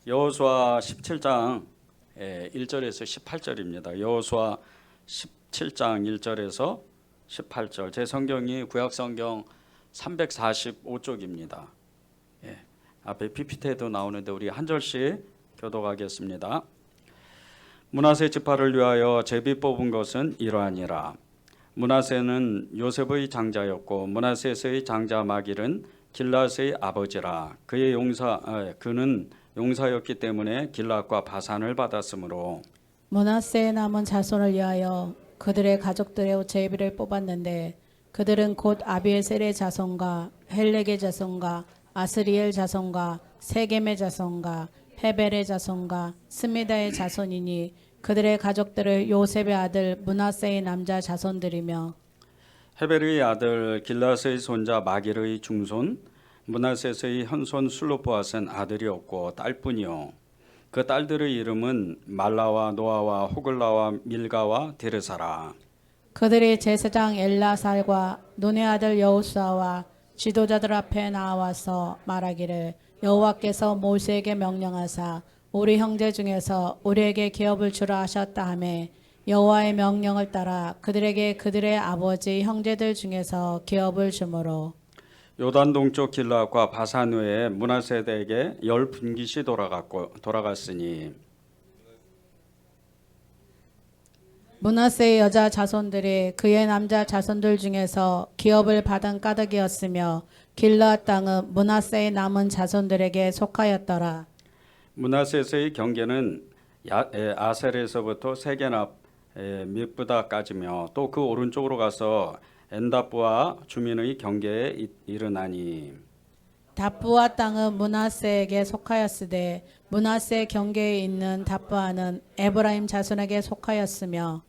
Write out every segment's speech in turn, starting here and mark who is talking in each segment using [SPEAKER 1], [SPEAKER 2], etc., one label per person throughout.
[SPEAKER 1] 여호수아 17장 1절에서 18절입니다. 여호수아 17장 1절에서 18절. 제 성경이 구약 성경 345쪽입니다. 앞에 PPT에도 나오는데 우리 한 절씩 교독하겠습니다. 므낫세 지파를 위하여 제비 뽑은 것은 이러하니라. 므낫세는 요셉의 장자였고 므낫세의 장자 마길은 길앗의 아버지라. 그는 용사였기 때문에 길앗과 바산을 받았으므로
[SPEAKER 2] 므낫세의 남은 자손을 위하여 그들의 가족들의 제비를 뽑았는데 그들은 곧 아비에셀의 자손과 헬렉의 자손과 아스리엘 자손과 세겜의 자손과 헤벨의 자손과 스미다의 자손이니 그들의 가족들을 요셉의 아들 므낫세의 남자 자손들이며
[SPEAKER 1] 헤벨의 아들 길앗의 손자 마길의 중손 므낫세의 현손 슬로보앗은 아들이 없고 딸뿐이요 그 딸들의 이름은 말라와 노아와 호글라와 밀가와 디르사라.
[SPEAKER 2] 그들이 제사장 엘라살과 눈의 아들 여호수아와 지도자들 앞에 나와서 말하기를 여호와께서 모세에게 명령하사 우리 형제 중에서 우리에게 기업을 주라 하셨다 하며 여호와의 명령을 따라 그들에게 그들의 아버지 형제들 중에서 기업을 주므로
[SPEAKER 1] 요단 동쪽 길앗과 바산 외에 므낫세에게 10분깃이 돌아갔으니
[SPEAKER 2] 므낫세의 여자 자손들이 그의 남자 자손들 중에서 기업을 받은 까닭이었으며 길앗 땅은 므낫세의 남은 자손들에게 속하였더라.
[SPEAKER 1] 므낫세의 경계는 아셀에서부터 세게납 믹브다까지며 또 그 오른쪽으로 가서 엔다부와 주민의 경계에 이르나니
[SPEAKER 2] 답부아 땅은 므낫세에게 속하였으되 므낫세 경계에 있는 답부아는 에브라임 자손에게 속하였으며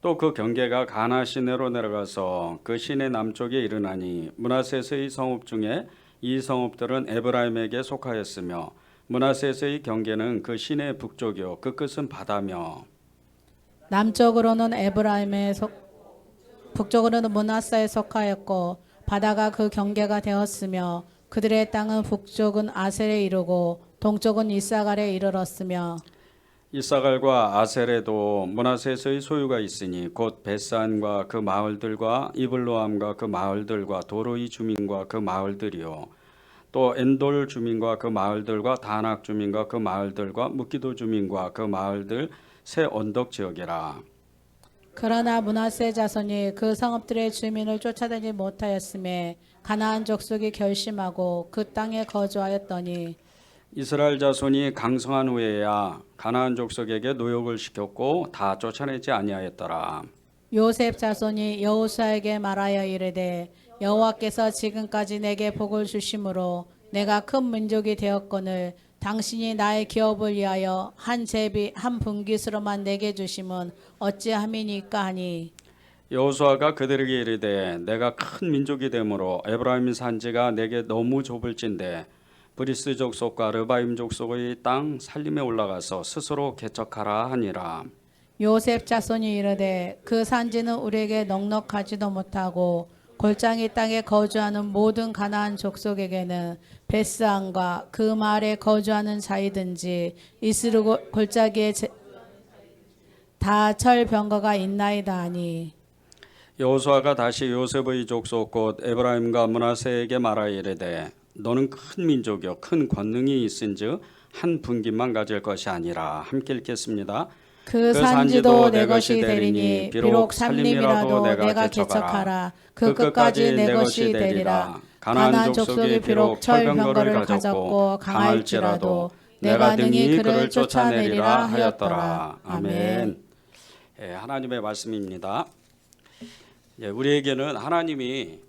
[SPEAKER 1] 또 그 경계가 가나 시내로 내려가서 그 시내 남쪽에 이르나니 므낫세의 성읍 중에 이 성읍들은 에브라임에게 속하였으며 므낫세의 경계는 그 시내 북쪽이요 그 끝은 바다며
[SPEAKER 2] 남쪽으로는 에브라임에 북쪽으로는 므낫세에 속하였고 바다가 그 경계가 되었으며 그들의 땅은 북쪽은 아셀에 이르고 동쪽은 이사갈에 이르렀으며
[SPEAKER 1] 이사갈과 아셀에도 므낫세의 소유가 있으니 곧 베산과 그 마을들과 이블로암과 그 마을들과 도로이 주민과 그 마을들이요 또 엔돌 주민과 그 마을들과 다낙 주민과 그 마을들과 므기도 주민과 그 마을들 새 언덕 지역이라.
[SPEAKER 2] 그러나 므낫세 자손이 그 성읍들의 주민을 쫓아다니지 못하였음에 가나안 족속이 결심하고 그 땅에 거주하였더니
[SPEAKER 1] 이스라엘 자손이 강성한 후에야 가나안 족속에게 노역을 시켰고 다 쫓아내지 아니하였더라.
[SPEAKER 2] 요셉 자손이 여호수아에게 말하여 이르되 여호와께서 지금까지 내게 복을 주심으로 내가 큰 민족이 되었거늘 당신이 나의 기업을 위하여 한 제비 한 분깃으로만 내게 주심은 어찌함이니까 하니
[SPEAKER 1] 여호수아가 그들에게 이르되 내가 큰 민족이 되므로 에브라임 산지가 내게 너무 좁을진대 브리스 족속과 르바임 족속의 땅 살림에 올라가서 스스로 개척하라 하니라.
[SPEAKER 2] 요셉 자손이 이르되 그 산지는 우리에게 넉넉하지도 못하고 골짜기 땅에 거주하는 모든 가나안 족속에게는 베스안과 그 마을에 거주하는 자이든지 이스르 골짜기에 다 철병거가 있나이다 하니
[SPEAKER 1] 여호수아가 다시 요셉의 족속 곧 에브라임과 므낫세에게 말하여 이르되 너는 큰 민족이요 큰 권능이 있은즉 한 분깃만 가질 것이 아니라 함께 읽겠습니다.
[SPEAKER 2] 그 산지도 내 것이 되리니 비록 살림이라도 내가 개척하라 그 끝까지 내 것이 되리라. 가나안 족속이 비록 철병거를 가졌고 강할지라도 내가 능히 그를 쫓아내리라 하였더라. 아멘.
[SPEAKER 1] 하나님의 말씀입니다. 우리에게는 하나님이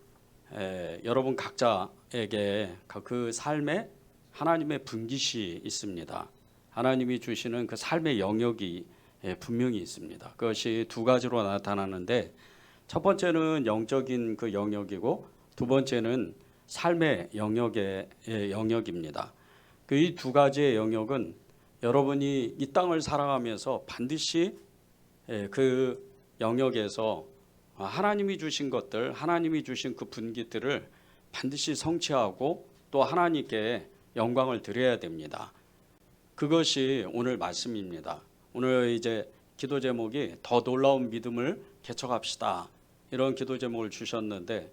[SPEAKER 1] 여러분 각자에게 그 삶에 하나님의 분깃이 있습니다. 하나님이 주시는 그 삶의 영역이 분명히 있습니다. 그것이 두 가지로 나타나는데 첫 번째는 영적인 그 영역이고 두 번째는 삶의 영역의 영역입니다. 그 이 두 가지의 영역은 여러분이 이 땅을 살아가면서 반드시 그 영역에서 하나님이 주신 것들, 하나님이 주신 그 분깃들을 반드시 성취하고 또 하나님께 영광을 드려야 됩니다. 그것이 오늘 말씀입니다. 오늘 이제 기도 제목이 더 놀라운 믿음을 개척합시다. 이런 기도 제목을 주셨는데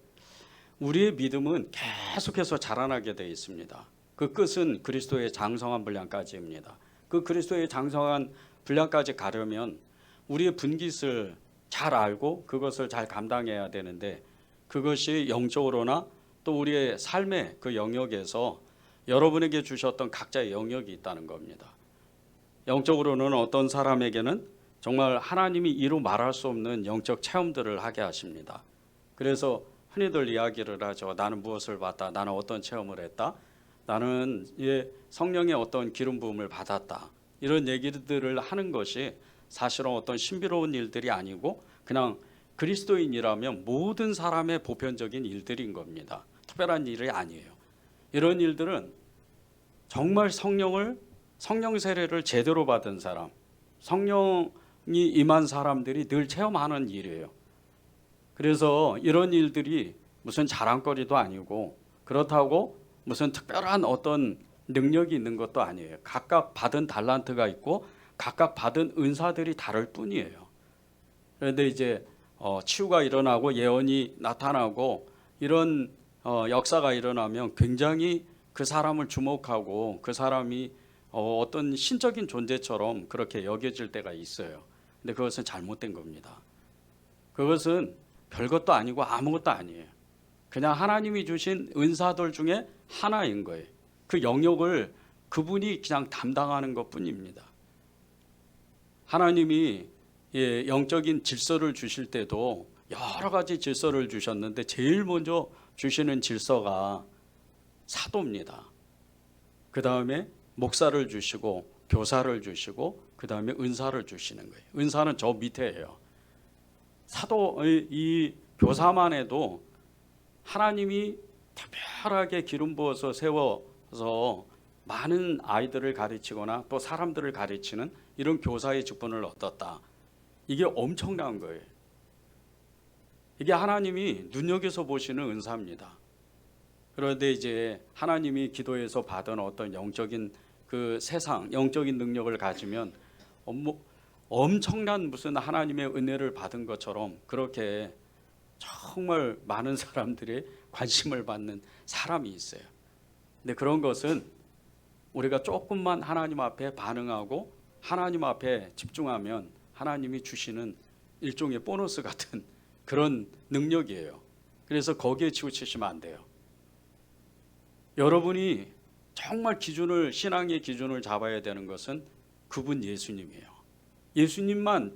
[SPEAKER 1] 우리의 믿음은 계속해서 자라나게 되어 있습니다. 그 끝은 그리스도의 장성한 분량까지입니다. 그 그리스도의 장성한 분량까지 가려면 우리의 분깃을 잘 알고 그것을 잘 감당해야 되는데 그것이 영적으로나 또 우리의 삶의 그 영역에서 여러분에게 주셨던 각자의 영역이 있다는 겁니다. 영적으로는 어떤 사람에게는 정말 하나님이 이루 말할 수 없는 영적 체험들을 하게 하십니다. 그래서 흔히들 이야기를 하죠. 나는 무엇을 봤다. 나는 어떤 체험을 했다. 나는 성령의 어떤 기름 부음을 받았다. 이런 얘기들을 하는 것이 사실은 어떤 신비로운 일들이 아니고 그냥 그리스도인이라면 모든 사람의 보편적인 일들인 겁니다. 특별한 일이 아니에요. 이런 일들은 정말 성령 세례를 제대로 받은 사람, 성령이 임한 사람들이 늘 체험하는 일이에요. 그래서 이런 일들이 무슨 자랑거리도 아니고 그렇다고 무슨 특별한 어떤 능력이 있는 것도 아니에요. 각각 받은 달란트가 있고 각각 받은 은사들이 다를 뿐이에요. 그런데 이제 치유가 일어나고 예언이 나타나고 이런 역사가 일어나면 굉장히 그 사람을 주목하고 그 사람이 어떤 신적인 존재처럼 그렇게 여겨질 때가 있어요. 근데 그것은 잘못된 겁니다. 그것은 별것도 아니고 아무것도 아니에요. 그냥 하나님이 주신 은사들 중에 하나인 거예요. 그 영역을 그분이 그냥 담당하는 것뿐입니다. 하나님이 영적인 질서를 주실 때도 여러 가지 질서를 주셨는데 제일 먼저 주시는 질서가 사도입니다. 그 다음에 목사를 주시고 교사를 주시고 그 다음에 은사를 주시는 거예요. 은사는 저 밑에예요. 사도의 이 교사만 해도 하나님이 특별하게 기름 부어서 세워서 많은 아이들을 가르치거나 또 사람들을 가르치는 이런 교사의 직분을 얻었다. 이게 엄청난 거예요. 이게 하나님이 눈여겨서 보시는 은사입니다. 그런데 이제 하나님이 기도에서 받은 어떤 영적인 그 세상, 영적인 능력을 가지면 엄청난 무슨 하나님의 은혜를 받은 것처럼 그렇게 정말 많은 사람들이 관심을 받는 사람이 있어요. 근데 그런 것은 우리가 조금만 하나님 앞에 반응하고 하나님 앞에 집중하면 하나님이 주시는 일종의 보너스 같은 그런 능력이에요. 그래서 거기에 치우치시면 안 돼요. 여러분이 정말 신앙의 기준을 잡아야 되는 것은 그분 예수님이에요. 예수님만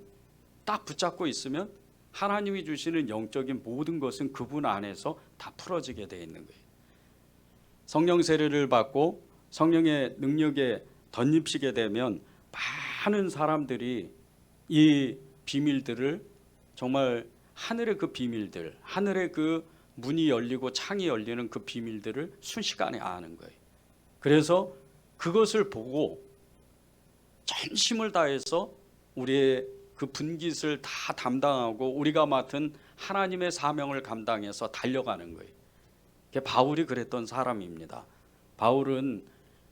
[SPEAKER 1] 딱 붙잡고 있으면 하나님이 주시는 영적인 모든 것은 그분 안에서 다 풀어지게 되어 있는 거예요. 성령 세례를 받고 성령의 능력에 덧입히게 되면 많은 사람들이 이 비밀들을 정말 하늘의 그 비밀들, 하늘의 그 문이 열리고 창이 열리는 그 비밀들을 순식간에 아는 거예요. 그래서 그것을 보고 전심을 다해서 우리의 그 분깃을 다 담당하고 우리가 맡은 하나님의 사명을 감당해서 달려가는 거예요. 바울이 그랬던 사람입니다. 바울은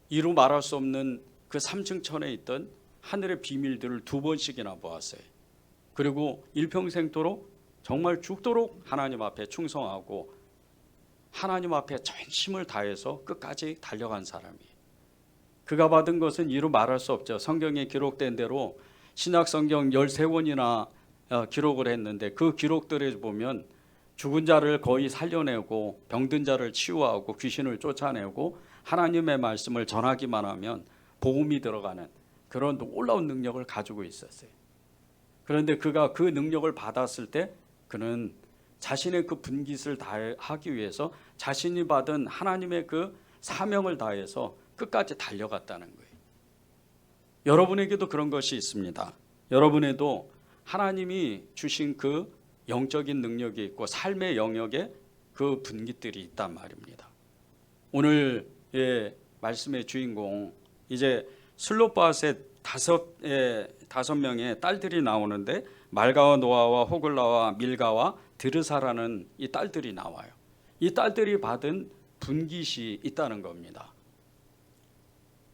[SPEAKER 1] 이루 말할 수 없는 그 삼층천에 있던 하늘의 비밀들을 2번씩이나 보았어요. 그리고 일평생토록 정말 죽도록 하나님 앞에 충성하고 하나님 앞에 전심을 다해서 끝까지 달려간 사람이에요. 그가 받은 것은 이루 말할 수 없죠. 성경에 기록된 대로 신약성경 13권이나 기록을 했는데 그 기록들을 보면 죽은 자를 거의 살려내고 병든 자를 치유하고 귀신을 쫓아내고 하나님의 말씀을 전하기만 하면 복음이 들어가는 그런 놀라운 능력을 가지고 있었어요. 그런데 그가 그 능력을 받았을 때 그는 자신의 그 분깃을 다하기 위해서 자신이 받은 하나님의 그 사명을 다해서 끝까지 달려갔다는 거예요. 여러분에게도 그런 것이 있습니다. 여러분에도 하나님이 주신 그 영적인 능력이 있고 삶의 영역에 그 분깃들이 있단 말입니다. 오늘의 말씀의 주인공 이제 슬로바스의 5명의 딸들이 나오는데 말가와 노아와 호글라와 밀가와 드르사라는 이 딸들이 나와요. 이 딸들이 받은 분깃이 있다는 겁니다.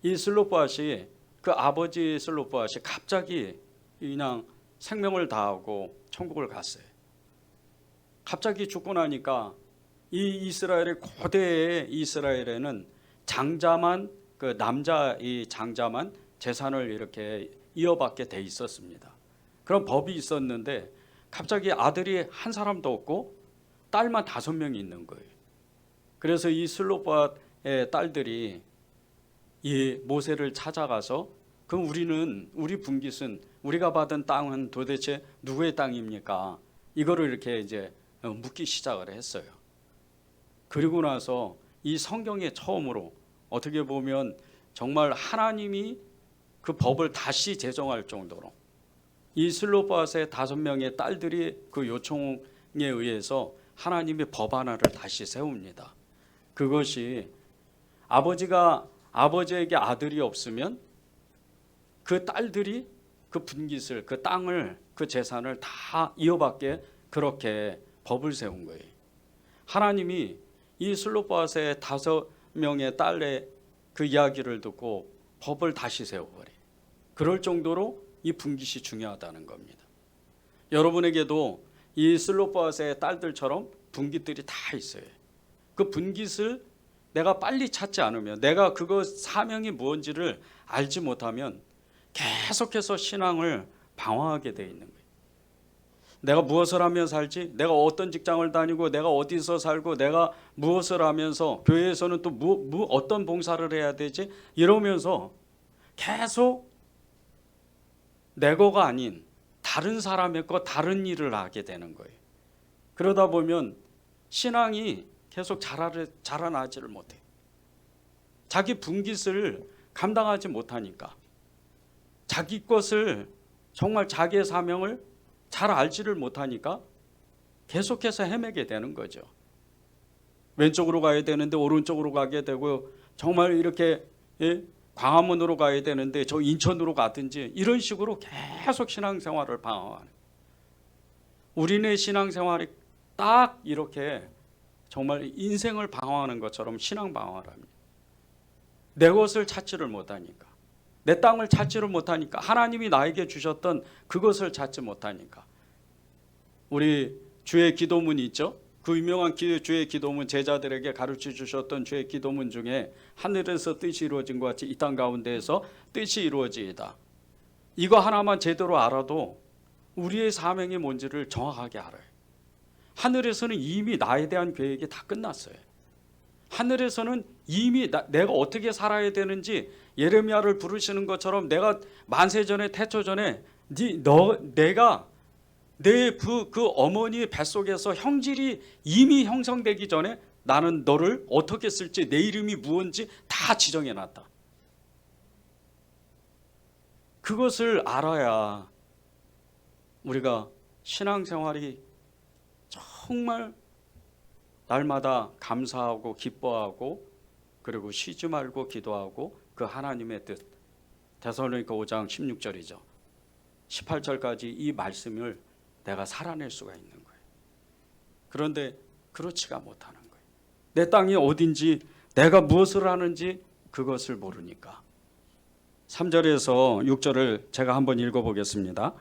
[SPEAKER 1] 이 슬로바스이 그 아버지 슬로바앗이 갑자기 그냥 생명을 다하고 천국을 갔어요. 갑자기 죽고 나니까 이 이스라엘의 고대의 이스라엘에는 장자만 그 남자 이 장자만 재산을 이렇게 이어받게 돼 있었습니다. 그런 법이 있었는데 갑자기 아들이 한 사람도 없고 딸만 5명이 있는 거예요. 그래서 이 슬로바앗의 딸들이 이 모세를 찾아가서 그럼 우리 분깃은 우리가 받은 땅은 도대체 누구의 땅입니까? 이거를 이렇게 이제 묻기 시작을 했어요. 그리고 나서 이 성경에 처음으로 어떻게 보면 정말 하나님이 그 법을 다시 제정할 정도로 이 슬로바앗의 5명의 딸들이 그 요청에 의해서 하나님의 법 하나를 다시 세웁니다. 그것이 아버지에게 아들이 없으면 그 딸들이 그 분깃을 그 땅을 그 재산을 다 이어받게 그렇게 법을 세운 거예요. 하나님이 이 슬로바앗의 5명의 딸의 그 이야기를 듣고 법을 다시 세워버려요. 그럴 정도로 이 분깃이 중요하다는 겁니다. 여러분에게도 이 슬로바앗의 딸들처럼 분깃들이 다 있어요. 그 분깃을 내가 빨리 찾지 않으면 내가 그거 사명이 무엇인지를 알지 못하면 계속해서 신앙을 방황하게 돼 있는 거예요. 내가 무엇을 하며 살지? 내가 어떤 직장을 다니고 내가 어디서 살고 내가 무엇을 하면서 교회에서는 또 어떤 봉사를 해야 되지? 이러면서 계속 내 거가 아닌 다른 사람의 거 다른 일을 하게 되는 거예요. 그러다 보면 신앙이 계속 자라나지를 못해요. 자기 분깃을 감당하지 못하니까 자기 것을 정말 자기의 사명을 잘 알지를 못하니까 계속해서 헤매게 되는 거죠. 왼쪽으로 가야 되는데 오른쪽으로 가게 되고 정말 이렇게 광화문으로 가야 되는데 저 인천으로 가든지 이런 식으로 계속 신앙생활을 방황하는 우리네 신앙생활이 딱 이렇게 정말 인생을 방황하는 것처럼 신앙 방황을 합니다. 내 것을 찾지를 못하니까 내 땅을 찾지를 못하니까 하나님이 나에게 주셨던 그것을 찾지 못하니까 우리 주의 기도문이 있죠. 그 유명한 주의 기도문 제자들에게 가르쳐 주셨던 주의 기도문 중에 하늘에서 뜻이 이루어진 것 같이 이 땅 가운데에서 뜻이 이루어지이다. 이거 하나만 제대로 알아도 우리의 사명이 뭔지를 정확하게 알아요. 하늘에서는 이미 나에 대한 계획이 다 끝났어요. 하늘에서는 이미 내가 어떻게 살아야 되는지 예레미야를 부르시는 것처럼 내가 만세전에 태초전에 내가 내 그 어머니 뱃속에서 형질이 이미 형성되기 전에 나는 너를 어떻게 쓸지 내 이름이 무엇인지 다 지정해놨다. 그것을 알아야 우리가 신앙생활이 정말 날마다 감사하고 기뻐하고 그리고 쉬지 말고 기도하고 그 하나님의 뜻 데살로니가 5장 16절이죠. 18절까지 이 말씀을 내가 살아낼 수가 있는 거예요. 그런데 그렇지가 못하는 거예요. 내 땅이 어딘지 내가 무엇을 하는지 그것을 모르니까. 3절에서 6절을 제가 한번 읽어보겠습니다.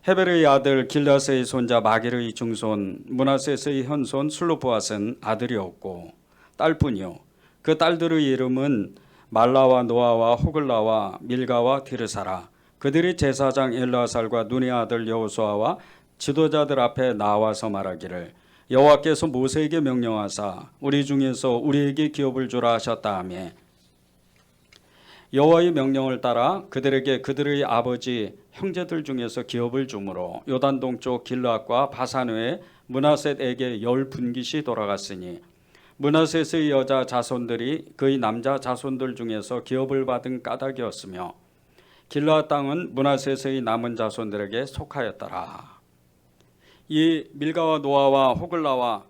[SPEAKER 1] 헤벨의 아들 길라스의 손자 마길의 증손 므낫셋의 현손 슬로바앗은 아들이 없고 딸뿐이요 그 딸들의 이름은 말라와 노아와 호글라와 밀가와 디르사라. 그들이 제사장 엘르아살과 눈의 아들 여호수아와 지도자들 앞에 나와서 말하기를 여호와께서 모세에게 명령하사 우리 중에서 우리에게 기업을 주라 하셨다 하며 여호와의 명령을 따라 그들에게 그들의 아버지 형제들 중에서 기업을 주므로 요단 동쪽 길르앗과 바산외에 므낫셋에게 10분깃이 돌아갔으니 므낫셋의 여자 자손들이 그의 남자 자손들 중에서 기업을 받은 까닭이었으며 길르앗 땅은 므낫셋의 남은 자손들에게 속하였더라. 이 밀가와 노아와 호글라와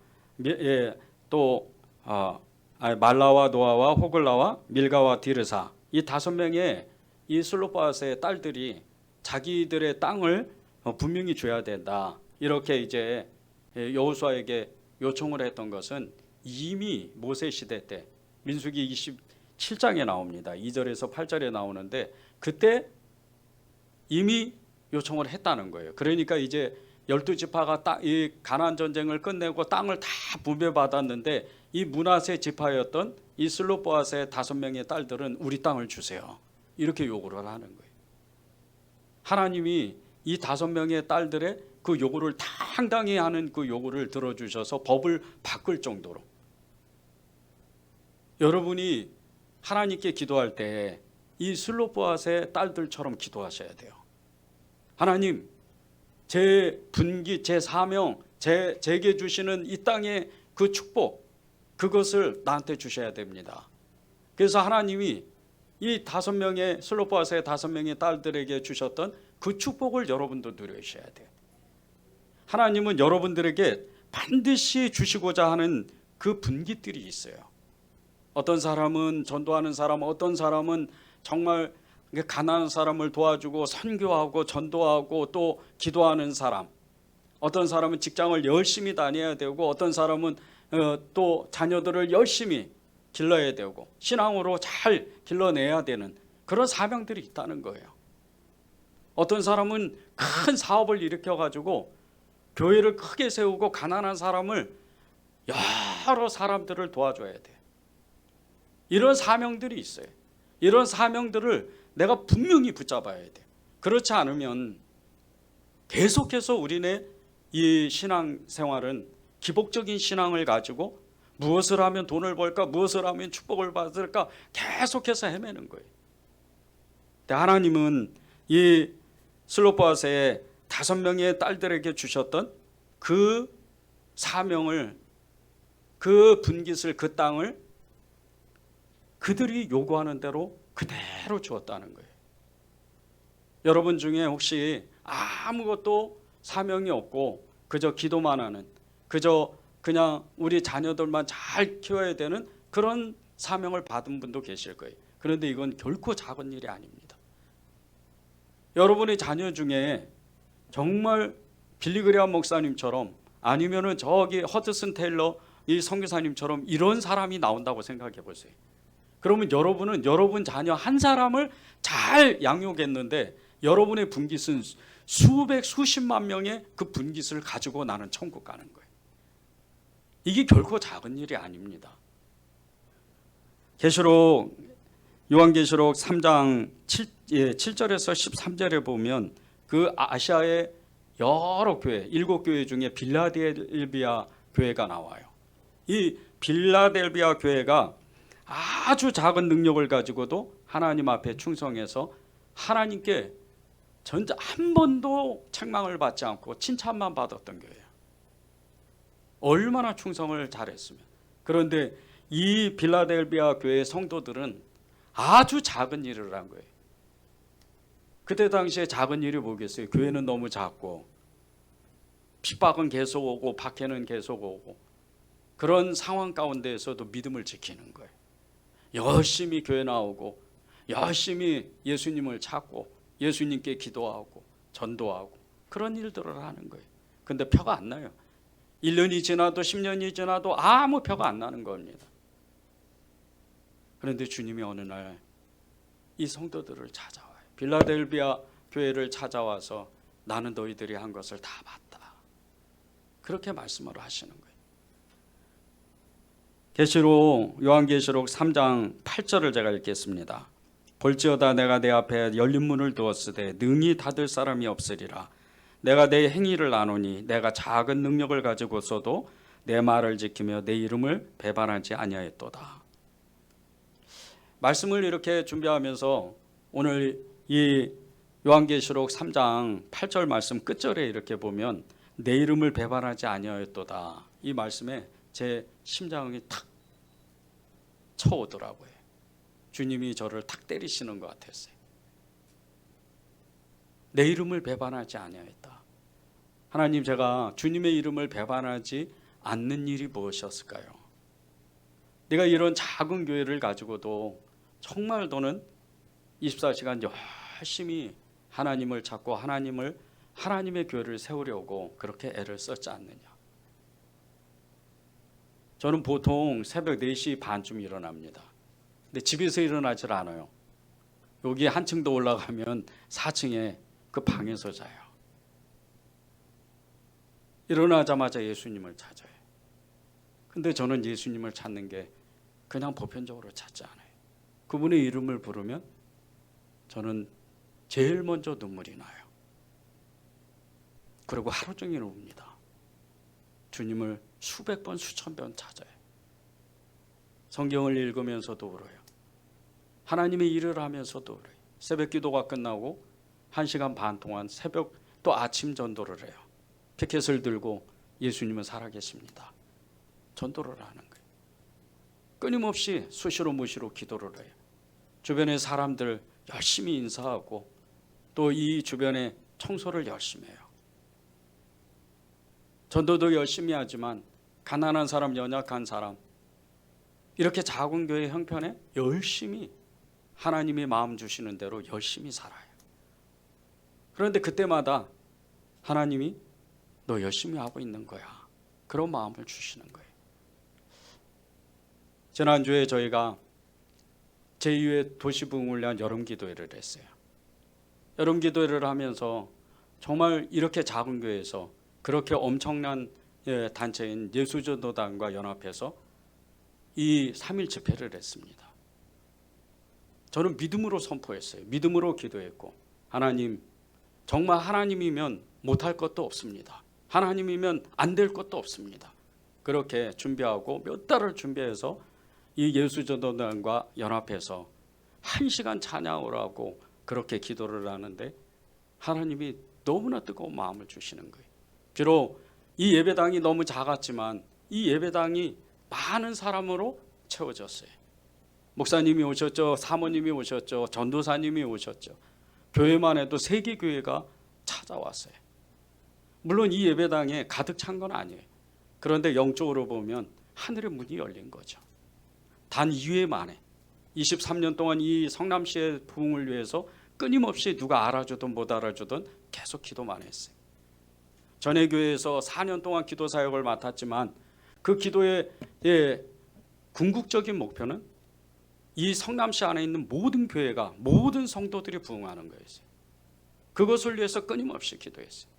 [SPEAKER 1] 말라와 노아와 호글라와 밀가와 디르사 이 5명의 이 슬로바앗의 딸들이 자기들의 땅을 분명히 줘야 된다. 이렇게 이제 여호수아에게 요청을 했던 것은 이미 모세 시대 때 민수기 7장에 나옵니다. 2절에서 8절에 나오는데 그때 이미 요청을 했다는 거예요. 그러니까 이제 12지파가 이 가나안 전쟁을 끝내고 땅을 다 분배받았는데 이 므낫세 지파였던 이 슬로보아스의 5명의 딸들은 우리 땅을 주세요. 이렇게 요구를 하는 거예요. 하나님이 이 5명의 딸들의 그 요구를 당당히 하는 그 요구를 들어주셔서 법을 바꿀 정도로, 여러분이 하나님께 기도할 때 이 슬로보아스의 딸들처럼 기도하셔야 돼요. 하나님, 제 분기, 제 사명, 제게 주시는 이 땅의 그 축복, 그것을 나한테 주셔야 됩니다. 그래서 하나님이 이 5명의 슬로보아스의 5명의 딸들에게 주셨던 그 축복을 여러분도 누리셔야 돼요. 하나님은 여러분들에게 반드시 주시고자 하는 그 분기들이 있어요. 어떤 사람은 전도하는 사람, 어떤 사람은 정말 가난한 사람을 도와주고 선교하고 전도하고 또 기도하는 사람, 어떤 사람은 직장을 열심히 다녀야 되고 어떤 사람은 또 자녀들을 열심히 길러야 되고 신앙으로 잘 길러내야 되는 그런 사명들이 있다는 거예요. 어떤 사람은 큰 사업을 일으켜가지고 교회를 크게 세우고 가난한 사람을, 여러 사람들을 도와줘야 돼요. 이런 사명들이 있어요. 이런 사명들을 내가 분명히 붙잡아야 돼요. 그렇지 않으면 계속해서 우리네 이 신앙생활은 기복적인 신앙을 가지고 무엇을 하면 돈을 벌까, 무엇을 하면 축복을 받을까 계속해서 헤매는 거예요. 근데 하나님은 이 슬로보아스의 5명의 딸들에게 주셨던 그 사명을, 그 분깃을, 그 땅을 그들이 요구하는 대로 그대로 주었다는 거예요. 여러분 중에 혹시 아무것도 사명이 없고 그저 기도만 하는, 그저 그냥 우리 자녀들만 잘 키워야 되는 그런 사명을 받은 분도 계실 거예요. 그런데 이건 결코 작은 일이 아닙니다. 여러분의 자녀 중에 정말 빌리그레암 목사님처럼 아니면은 저기 허드슨 테일러 이 선교사님처럼 이런 사람이 나온다고 생각해 보세요. 그러면 여러분은 여러분 자녀 한 사람을 잘 양육했는데 여러분의 분깃은 수백 수십만 명의 그 분깃을 가지고 나는 천국 가는 거예요. 이게 결코 작은 일이 아닙니다. 계시록, 요한계시록 3장 7절에서 13절에 보면 그 아시아의 여러 교회, 7교회 중에 빌라델비아 교회가 나와요. 이 빌라델비아 교회가 아주 작은 능력을 가지고도 하나님 앞에 충성해서 하나님께 전자 한 번도 책망을 받지 않고 칭찬만 받았던 교회예요. 얼마나 충성을 잘했으면. 그런데 이 빌라델비아 교회 성도들은 아주 작은 일을 한 거예요. 그때 당시에 작은 일이 뭐겠어요? 교회는 너무 작고 핍박은 계속 오고 박해는 계속 오고 그런 상황 가운데에서도 믿음을 지키는 거예요. 열심히 교회 나오고 열심히 예수님을 찾고 예수님께 기도하고 전도하고 그런 일들을 하는 거예요. 근데 표가 안 나요. 1년이 지나도 10년이 지나도 아무 표가 안 나는 겁니다. 그런데 주님이 어느 날 이 성도들을 찾아와요. 빌라델비아 교회를 찾아와서 나는 너희들이 한 것을 다 봤다. 그렇게 말씀을 하시는 거예요. 계시록, 요한계시록 3장 8절을 제가 읽겠습니다. 볼지어다 내가 내 앞에 열린 문을 두었으되 능히 닫을 사람이 없으리라. 내가 내 행위를 아노니 내가 작은 능력을 가지고서도 내 말을 지키며 내 이름을 배반하지 아니하였도다. 말씀을 이렇게 준비하면서 오늘 이 요한계시록 3장 8절 말씀 끝절에 이렇게 보면 내 이름을 배반하지 아니하였도다. 이 말씀에 제 심장이 탁 쳐오더라고요. 주님이 저를 탁 때리시는 것 같았어요. 내 이름을 배반하지 아니하였다. 하나님, 제가 주님의 이름을 배반하지 않는 일이 무엇이었을까요? 내가 이런 작은 교회를 가지고도 정말 너는 24시간 열심히 하나님을 찾고 하나님의 교회를 세우려고 그렇게 애를 썼지 않느냐. 저는 보통 새벽 4시 반쯤 일어납니다. 근데 집에서 일어나질 않아요. 여기 한 층 더 올라가면 4층에 그 방에서 자요. 일어나자마자 예수님을 찾아요. 근데 저는 예수님을 찾는 게 그냥 보편적으로 찾지 않아요. 그분의 이름을 부르면 저는 제일 먼저 눈물이 나요. 그리고 하루 종일 웁니다. 주님을 수백 번 수천 번 찾아요. 성경을 읽으면서도 울어요. 하나님의 일을 하면서도 울어요. 새벽 기도가 끝나고 1시간 반 동안 새벽 또 아침 전도를 해요. 피켓을 들고 예수님은 살아계십니다. 전도를 하는 거예요. 끊임없이 수시로 무시로 기도를 해요. 주변의 사람들 열심히 인사하고 또 이 주변에 청소를 열심히 해요. 전도도 열심히 하지만 가난한 사람, 연약한 사람, 이렇게 작은 교회 형편에 열심히 하나님이 마음 주시는 대로 열심히 살아요. 그런데 그때마다 하나님이 너 열심히 하고 있는 거야, 그런 마음을 주시는 거예요. 지난주에 저희가 제2회 도시부흥을 위한 여름 기도회를 했어요. 여름 기도회를 하면서 정말 이렇게 작은 교회에서 그렇게 엄청난 단체인 예수전도단과 연합해서 이 3일 집회를 했습니다. 저는 믿음으로 선포했어요. 믿음으로 기도했고, 하나님, 정말 하나님이면 못할 것도 없습니다. 하나님이면 안 될 것도 없습니다. 그렇게 준비하고 몇 달을 준비해서 이 예수전도단과 연합해서 1시간 찬양을 하고 그렇게 기도를 하는데 하나님이 너무나 뜨거운 마음을 주시는 거예요. 비록 이 예배당이 너무 작았지만 이 예배당이 많은 사람으로 채워졌어요. 목사님이 오셨죠. 사모님이 오셨죠. 전도사님이 오셨죠. 교회만 해도 3개 교회가 찾아왔어요. 물론 이 예배당에 가득 찬 건 아니에요. 그런데 영적으로 보면 하늘의 문이 열린 거죠. 단 2회 만에 23년 동안 이 성남시의 부흥을 위해서 끊임없이 누가 알아주든 못 알아주든 계속 기도만 했어요. 전에 교회에서 4년 동안 기도 사역을 맡았지만 그 기도의 궁극적인 목표는 이 성남시 안에 있는 모든 교회가, 모든 성도들이 부흥하는 거였어요. 그것을 위해서 끊임없이 기도했어요.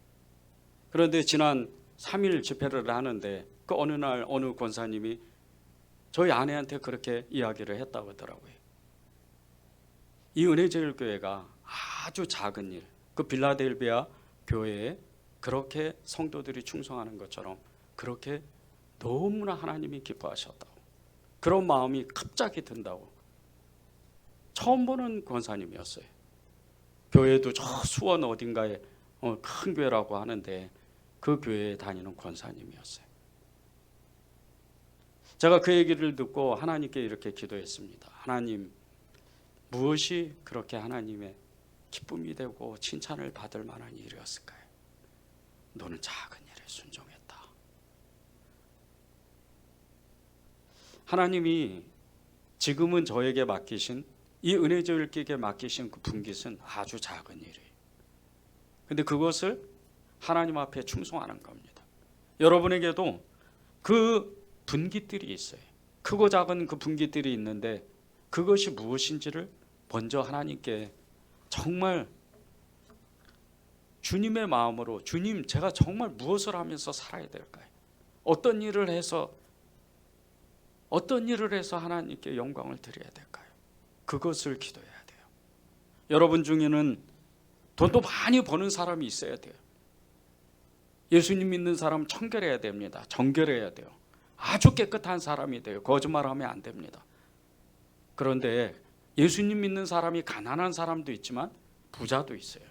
[SPEAKER 1] 그런데 지난 3일 집회를 하는데 그 어느 날 어느 권사님이 저희 아내한테 그렇게 이야기를 했다고 하더라고요. 이 은혜제일교회가 아주 작은 일, 그 빌라델비아 교회에 그렇게 성도들이 충성하는 것처럼 그렇게 너무나 하나님이 기뻐하셨다고, 그런 마음이 갑자기 든다고. 처음 보는 권사님이었어요. 교회도 저 수원 어딘가에 큰 교회라고 하는데 그 교회에 다니는 권사님이었어요. 제가 그 얘기를 듣고 하나님께 이렇게 기도했습니다. 하나님, 무엇이 그렇게 하나님의 기쁨이 되고 칭찬을 받을 만한 일이었을까요? 너는 작은 일에 순종했다. 하나님이 지금은 저에게 맡기신, 이 은혜제일교회에 맡기신 그 분깃은 아주 작은 일이에요. 근데 그것을 하나님 앞에 충성하는 겁니다. 여러분에게도 그 분깃들이 있어요. 크고 작은 그 분깃들이 있는데 그것이 무엇인지를 먼저 하나님께 정말 주님의 마음으로, 주님, 제가 정말 무엇을 하면서 살아야 될까요? 어떤 일을 해서 하나님께 영광을 드려야 될까요? 그것을 기도해야 돼요. 여러분 중에는 돈도 많이 버는 사람이 있어야 돼요. 예수님 믿는 사람 청결해야 됩니다. 정결해야 돼요. 아주 깨끗한 사람이 돼요. 거짓말하면 안 됩니다. 그런데 예수님 믿는 사람이 가난한 사람도 있지만 부자도 있어요.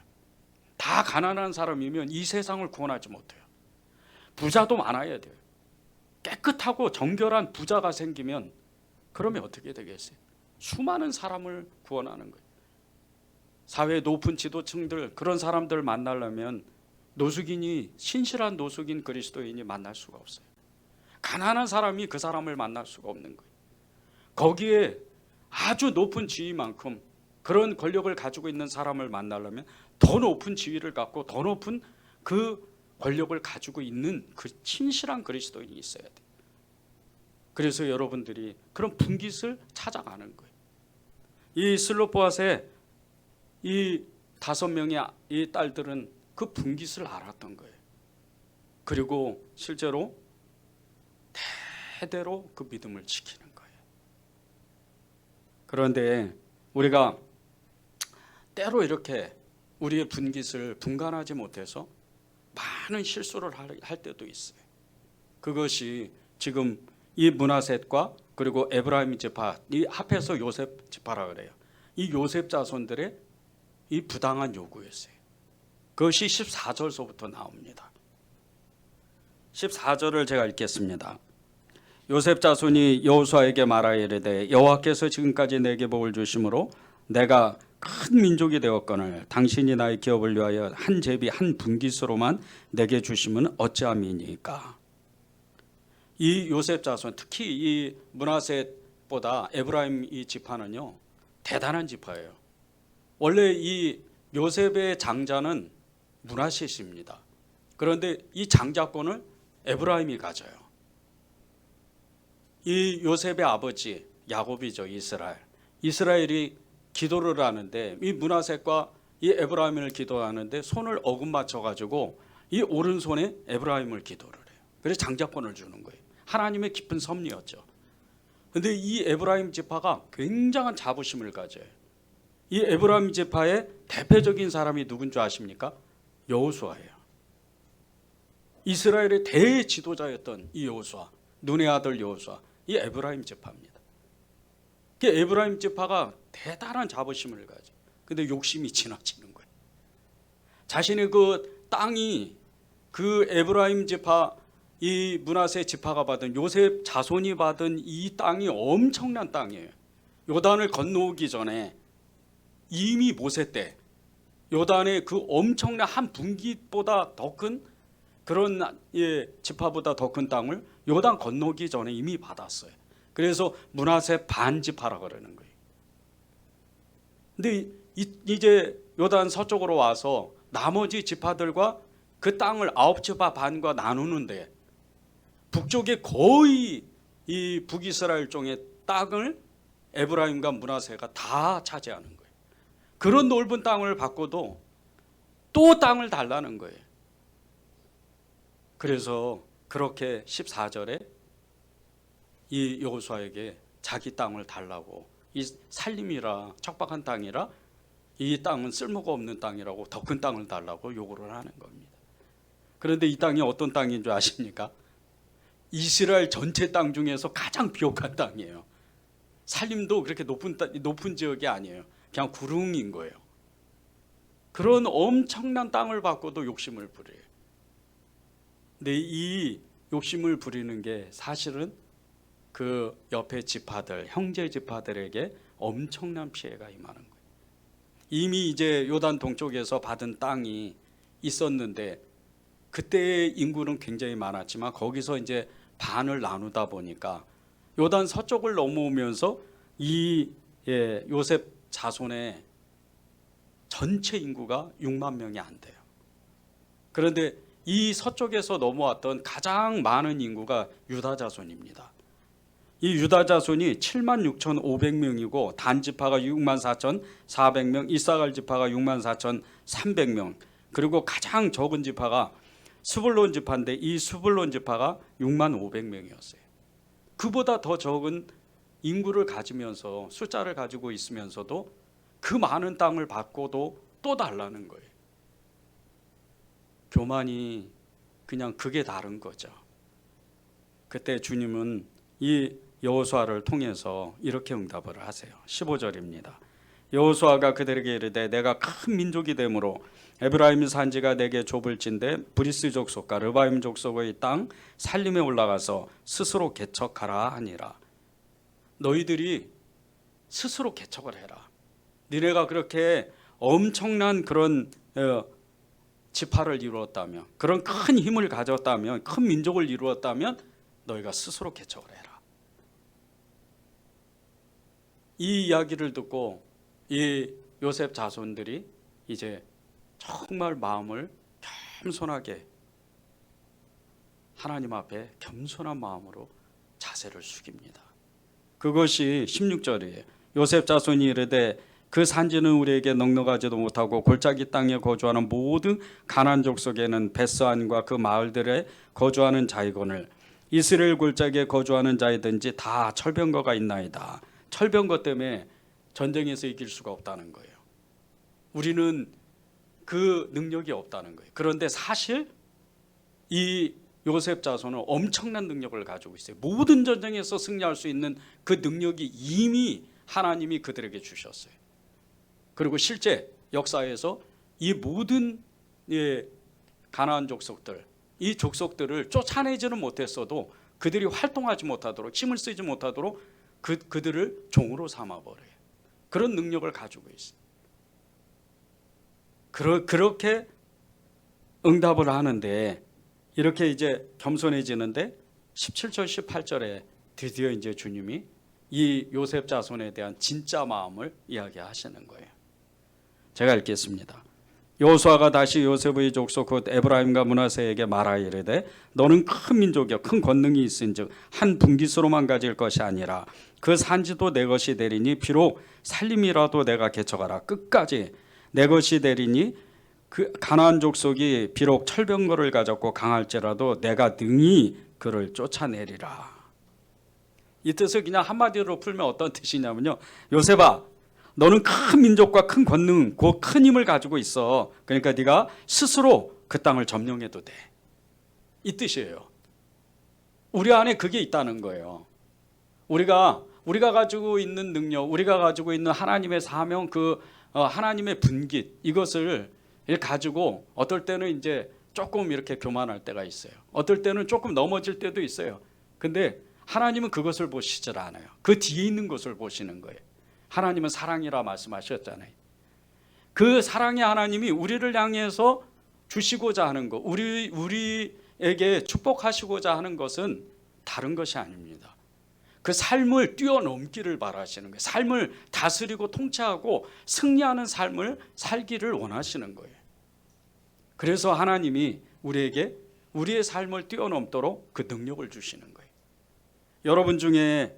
[SPEAKER 1] 다 가난한 사람이면 이 세상을 구원하지 못해요. 부자도 많아야 돼요. 깨끗하고 정결한 부자가 생기면 그러면 어떻게 되겠어요? 수많은 사람을 구원하는 거예요. 사회의 높은 지도층들, 그런 사람들 만나려면 노숙인이, 신실한 노숙인 그리스도인이 만날 수가 없어요. 가난한 사람이 그 사람을 만날 수가 없는 거예요. 거기에 아주 높은 지위만큼 그런 권력을 가지고 있는 사람을 만나려면 더 높은 지위를 갖고 더 높은 그 권력을 가지고 있는 그 신실한 그리스도인이 있어야 돼요. 그래서 여러분들이 그런 분깃을 찾아가는 거예요. 이 슬로보앗의 이 5명의 이 딸들은 그 분깃을 알았던 거예요. 그리고 실제로 대대로 그 믿음을 지키는 거예요. 그런데 우리가 때로 이렇게 우리의 분깃을 분간하지 못해서 많은 실수를 할 때도 있어요. 그것이 지금 이 므낫셋과 그리고 에브라임 지파, 이 합해서 요셉 지파라 그래요. 이 요셉 자손들의 이 부당한 요구였어요. 그것이 14절서부터 나옵니다. 14절을 제가 읽겠습니다. 요셉 자손이 여호수아에게 말하여 이르되 여호와께서 지금까지 내게 복을 주심으로 내가 큰 민족이 되었거늘 당신이 나의 기업을 위하여 한 제비 한 분깃으로만 내게 주심은 어찌함이니까. 이 요셉 자손, 특히 이 므낫셋보다 에브라임 이 지파는요 대단한 지파예요. 원래 이 요셉의 장자는 므낫셋입니다. 그런데 이 장자권을 에브라임이 가져요. 이 요셉의 아버지 야곱이죠. 이스라엘이 기도를 하는데 이 므낫셋과 이 에브라임을 기도하는데 손을 어긋 맞춰 가지고 이 오른손에 에브라임을 기도를 해요. 그래서 장자권을 주는 거예요. 하나님의 깊은 섭리였죠. 그런데 이 에브라임 지파가 굉장한 자부심을 가져요. 이 에브라임 지파의 대표적인 사람이 누군 줄 아십니까? 여호수아예요. 이스라엘의 대지도자였던 이 여호수아, 눈의 아들 여호수아, 이 에브라임 지파입니다. 그 에브라임 지파가 대단한 자부심을 가져. 근데 욕심이 지나치는 거예요. 자신의 그 땅이 그 에브라임 지파, 이 므낫셋 지파가 받은 요셉 자손이 받은 이 땅이 엄청난 땅이에요. 요단을 건너오기 전에 이미 모세 때 요단의 그 엄청난 한 분깃보다 더 큰 그런 지파보다 더 큰 땅을 요단 건너기 전에 이미 받았어요. 그래서 므낫셋 반지파라고 그러는 거예요. 근데 이제 요단 서쪽으로 와서 나머지 지파들과 그 땅을 9지파 반과 나누는데 북쪽에 거의 이 북이스라엘 쪽의 땅을 에브라임과 므낫셋가 다 차지하는 거예요. 그런 넓은 땅을 받고도 또 땅을 달라는 거예요. 그래서 그렇게 14절에 이 여호수아에게 자기 땅을 달라고, 이 살림이라 척박한 땅이라 이 땅은 쓸모가 없는 땅이라고 더 큰 땅을 달라고 요구를 하는 겁니다. 그런데 이 땅이 어떤 땅인 줄 아십니까? 이스라엘 전체 땅 중에서 가장 비옥한 땅이에요. 살림도 그렇게 높은 지역이 아니에요. 그냥 구릉인 거예요. 그런 엄청난 땅을 받고도 욕심을 부려요. 근데 이 욕심을 부리는 게 사실은 그 옆에 지파들, 형제 지파들에게 엄청난 피해가 임하는 거예요. 이미 이제 요단 동쪽에서 받은 땅이 있었는데 그때의 인구는 굉장히 많았지만 거기서 이제 반을 나누다 보니까 요단 서쪽을 넘어오면서 이 요셉 자손의 전체 인구가 6만 명이 안 돼요. 그런데 이 서쪽에서 넘어왔던 가장 많은 인구가 유다 자손입니다. 이 유다 자손이 76,500명이고 단 지파가 64,400명, 이사갈 지파가 64,300명, 그리고 가장 적은 지파가 스불론 지파인데 이 스불론 지파가 65,000명이었어요. 그보다 더 적은 인구를 가지면서 숫자를 가지고 있으면서도 그 많은 땅을 받고도 또 달라는 거예요. 교만이 그냥 그게 다른 거죠. 그때 주님은 이 여호수아를 통해서 이렇게 응답을 하세요. 15절입니다. 여호수아가 그들에게 이르되 내가 큰 민족이 되므로 에브라임 산지가 내게 좁을진대 브리스 족속과 르바임 족속의 땅 살림에 올라가서 스스로 개척하라 하니라. 너희들이 스스로 개척을 해라. 니네가 그렇게 엄청난 그런 지파를 이루었다면, 그런 큰 힘을 가졌다면, 큰 민족을 이루었다면 너희가 스스로 개척을 해라. 이 이야기를 듣고 이 요셉 자손들이 이제 정말 마음을 겸손하게 하나님 앞에 겸손한 마음으로 자세를 숙입니다. 그것이 16절이에요. 요셉 자손이 이르되 그 산지는 우리에게 넉넉하지도 못하고 골짜기 땅에 거주하는 모든 가나안 족속에는 베스안과 그 마을들에 거주하는 자이거늘 이스라엘 골짜기에 거주하는 자이든지 다 철병거가 있나이다. 철병거 때문에 전쟁에서 이길 수가 없다는 거예요. 우리는 그 능력이 없다는 거예요. 그런데 사실 이 요셉 자손은 엄청난 능력을 가지고 있어요. 모든 전쟁에서 승리할 수 있는 그 능력이 이미 하나님이 그들에게 주셨어요. 그리고 실제 역사에서 이 모든 가나안 족속들, 이 족속들을 쫓아내지는 못했어도 그들이 활동하지 못하도록, 힘을 쓰지 못하도록 그들을 종으로 삼아버려요. 그런 능력을 가지고 있어요. 그렇게 응답을 하는데 이렇게 이제 겸손해지는데 17절 18절에 드디어 이제 주님이 이 요셉 자손에 대한 진짜 마음을 이야기하시는 거예요. 제가 읽겠습니다. 여호수아가 다시 요셉의 족속 곧 에브라임과 므낫세에게 말하 이르되 너는 큰 민족이여 큰 권능이 있은즉 한 분깃으로만 가질 것이 아니라 그 산지도 내 것이 되리니 비록 살림이라도 내가 개척하라 끝까지 내 것이 되리니 그 가나안 족속이 비록 철병거를 가졌고 강할지라도 내가 능히 그를 쫓아내리라. 이 뜻을 그냥 한마디로 풀면 어떤 뜻이냐면요, 요셉아 너는 큰 민족과 큰 권능, 그 큰 힘을 가지고 있어. 그러니까 네가 스스로 그 땅을 점령해도 돼. 이 뜻이에요. 우리 안에 그게 있다는 거예요. 우리가 가지고 있는 능력, 우리가 가지고 있는 하나님의 사명, 하나님의 분깃, 이것을 가지고 어떨 때는 이제 조금 이렇게 교만할 때가 있어요. 어떨 때는 조금 넘어질 때도 있어요. 근데 하나님은 그것을 보시질 않아요. 그 뒤에 있는 것을 보시는 거예요. 하나님은 사랑이라 말씀하셨잖아요. 그 사랑의 하나님이 우리를 향해서 주시고자 하는 것, 우리에게 축복하시고자 하는 것은 다른 것이 아닙니다. 그 삶을 뛰어넘기를 바라시는 거예요. 삶을 다스리고 통치하고 승리하는 삶을 살기를 원하시는 거예요. 그래서 하나님이 우리에게 우리의 삶을 뛰어넘도록 그 능력을 주시는 거예요. 여러분 중에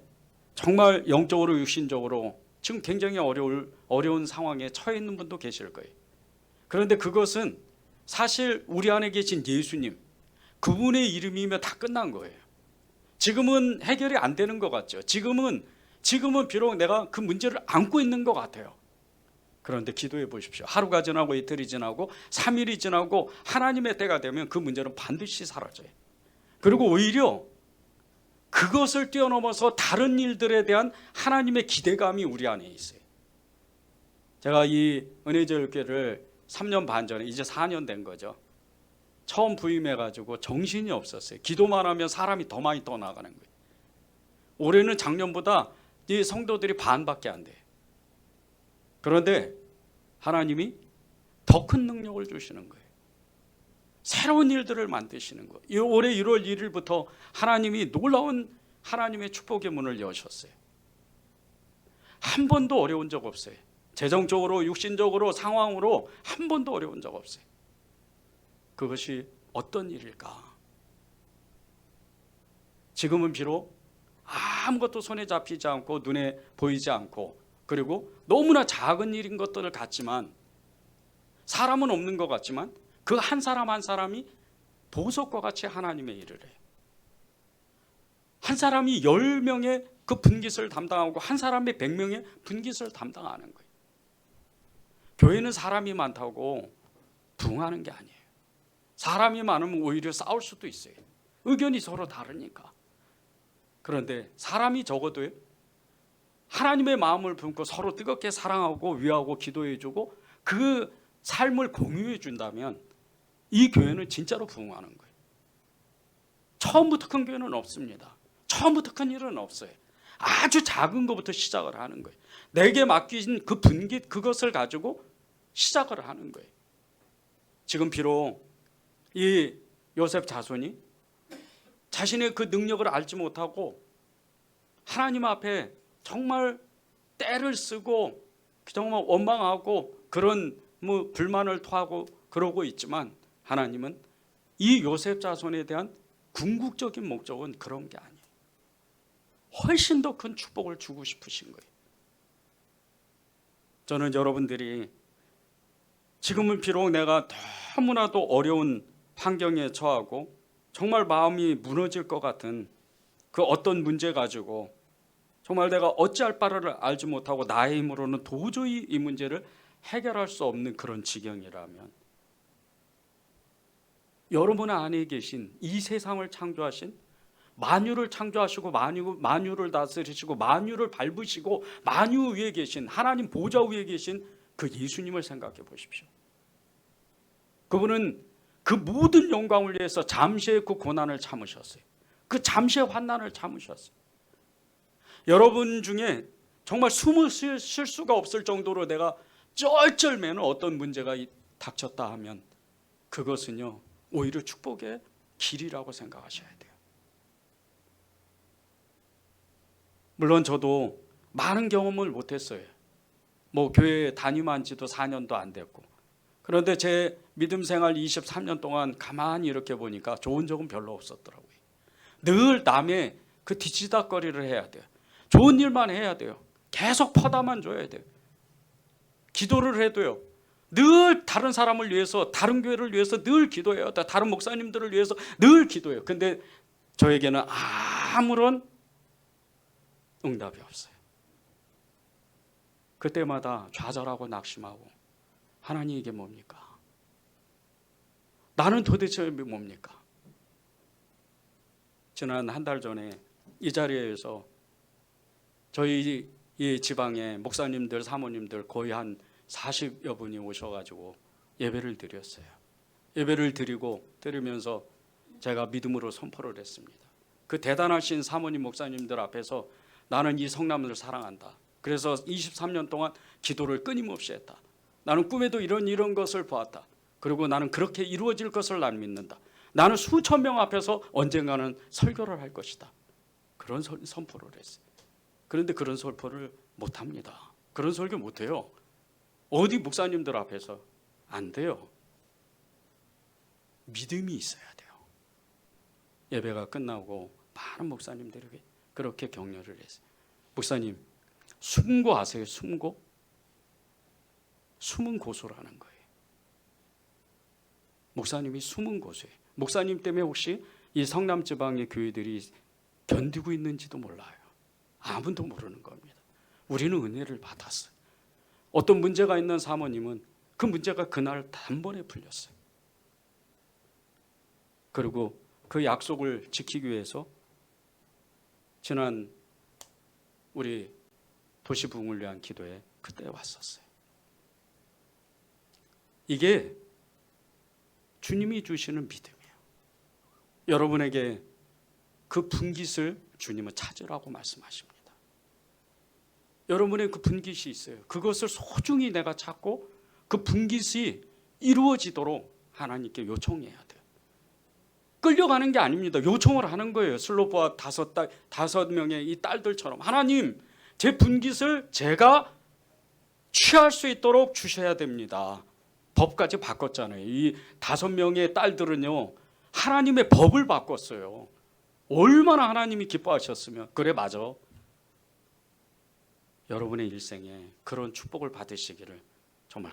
[SPEAKER 1] 정말 영적으로 육신적으로 지금 굉장히 어려운 상황에 처해 있는 분도 계실 거예요. 그런데 그것은 사실 우리 안에 계신 예수님, 그분의 이름이면 다 끝난 거예요. 지금은 해결이 안 되는 것 같죠. 지금은 비록 내가 그 문제를 안고 있는 것 같아요. 그런데 기도해 보십시오. 하루가 지나고 이틀이 지나고 3일이 지나고 하나님의 때가 되면 그 문제는 반드시 사라져요. 그리고 오히려 그것을 뛰어넘어서 다른 일들에 대한 하나님의 기대감이 우리 안에 있어요. 제가 이 은혜제일교회를 3년 반 전에 이제 4년 된 거죠. 처음 부임해가지고 정신이 없었어요. 기도만 하면 사람이 더 많이 떠나가는 거예요. 올해는 작년보다 이 성도들이 반밖에 안 돼요. 그런데 하나님이 더 큰 능력을 주시는 거예요. 새로운 일들을 만드시는 거예요. 이 올해 1월 1일부터 하나님이 놀라운 하나님의 축복의 문을 여셨어요. 한 번도 어려운 적 없어요. 재정적으로 육신적으로 상황으로 한 번도 어려운 적 없어요. 그것이 어떤 일일까? 지금은 비록 아무것도 손에 잡히지 않고 눈에 보이지 않고 그리고 너무나 작은 일인 것들 같지만 사람은 없는 것 같지만 그 한 사람 한 사람이 보석과 같이 하나님의 일을 해요. 한 사람이 10명의 그 분깃을 담당하고 한 사람이 100명의 분깃을 담당하는 거예요. 교회는 사람이 많다고 부흥하는 게 아니에요. 사람이 많으면 오히려 싸울 수도 있어요. 의견이 서로 다르니까. 그런데 사람이 적어도 하나님의 마음을 품고 서로 뜨겁게 사랑하고 위하고 기도해주고 그 삶을 공유해 준다면 이 교회는 진짜로 부흥하는 거예요. 처음부터 큰 교회는 없습니다. 처음부터 큰 일은 없어요. 아주 작은 것부터 시작을 하는 거예요. 내게 맡긴 그 분깃 그것을 가지고 시작을 하는 거예요. 지금 비록 이 요셉 자손이 자신의 그 능력을 알지 못하고 하나님 앞에 정말 때를 쓰고 정말 원망하고 그런 불만을 토하고 그러고 있지만 하나님은 이 요셉 자손에 대한 궁극적인 목적은 그런 게 아니에요. 훨씬 더 큰 축복을 주고 싶으신 거예요. 저는 여러분들이 지금은 비록 내가 너무나도 어려운 환경에 처하고 정말 마음이 무너질 것 같은 그 어떤 문제 가지고 정말 내가 어찌할 바를 알지 못하고 나의 힘으로는 도저히 이 문제를 해결할 수 없는 그런 지경이라면 여러분 안에 계신 이 세상을 창조하신 만유를 창조하시고 만유를 다스리시고 만유를 밟으시고 만유 위에 계신 하나님 보좌 위에 계신 그 예수님을 생각해 보십시오. 그분은 그 모든 영광을 위해서 잠시의 그 고난을 참으셨어요. 그 잠시의 환난을 참으셨어요. 여러분 중에 정말 숨을 쉴 수가 없을 정도로 내가 쩔쩔매는 어떤 문제가 닥쳤다 하면 그것은요 오히려 축복의 길이라고 생각하셔야 돼요. 물론 저도 많은 경험을 못했어요. 뭐 교회 담임한 지도 4년도 안 됐고, 그런데 제 믿음 생활 23년 동안 가만히 이렇게 보니까 좋은 적은 별로 없었더라고요. 늘 남의 그 뒤치다거리를 해야 돼요. 좋은 일만 해야 돼요. 계속 퍼다만 줘야 돼요. 기도를 해도요 늘 다른 사람을 위해서, 다른 교회를 위해서 늘 기도해요. 다른 목사님들을 위해서 늘 기도해요. 근데 저에게는 아무런 응답이 없어요. 그때마다 좌절하고 낙심하고, 하나님 이게 뭡니까? 나는 도대체 뭡니까? 지난 한 달 전에 이 자리에서 저희 이 지방의 목사님들, 사모님들 거의 한 40여 분이 오셔가지고 예배를 드렸어요. 예배를 드리면서 제가 믿음으로 선포를 했습니다. 그 대단하신 사모님, 목사님들 앞에서 나는 이 성남을 사랑한다. 그래서 23년 동안 기도를 끊임없이 했다. 나는 꿈에도 이런 것을 보았다. 그리고 나는 그렇게 이루어질 것을 난 믿는다. 나는 수천 명 앞에서 언젠가는 설교를 할 것이다. 그런 선포를 했어요. 그런데 그런 선포를 못합니다. 그런 설교 못해요. 어디 목사님들 앞에서 안 돼요. 믿음이 있어야 돼요. 예배가 끝나고 많은 목사님들에게 그렇게 격려를 했어요. 목사님, 숨고 아세요? 숨고? 숨은 고소라는 거예요. 목사님이 숨은 고소예요. 목사님 때문에 혹시 이 성남 지방의 교회들이 견디고 있는지도 몰라요. 아무도 모르는 겁니다. 우리는 은혜를 받았어요. 어떤 문제가 있는 사모님은 그 문제가 그날 단번에 풀렸어요. 그리고 그 약속을 지키기 위해서 지난 우리 도시 부흥을 위한 기도에 그때 왔었어요. 이게 주님이 주시는 믿음이에요. 여러분에게 그 분깃을 주님은 찾으라고 말씀하십니다. 여러분의 그 분깃이 있어요. 그것을 소중히 내가 찾고 그 분깃이 이루어지도록 하나님께 요청해야 돼요. 끌려가는 게 아닙니다. 요청을 하는 거예요. 슬로보와 다섯 명의 이 딸들처럼 하나님, 제 분깃을 제가 취할 수 있도록 주셔야 됩니다. 법까지 바꿨잖아요. 이 5명의 딸들은요 하나님의 법을 바꿨어요. 얼마나 하나님이 기뻐하셨으면. 그래, 맞아. 여러분의 일생에 그런 축복을 받으시기를 정말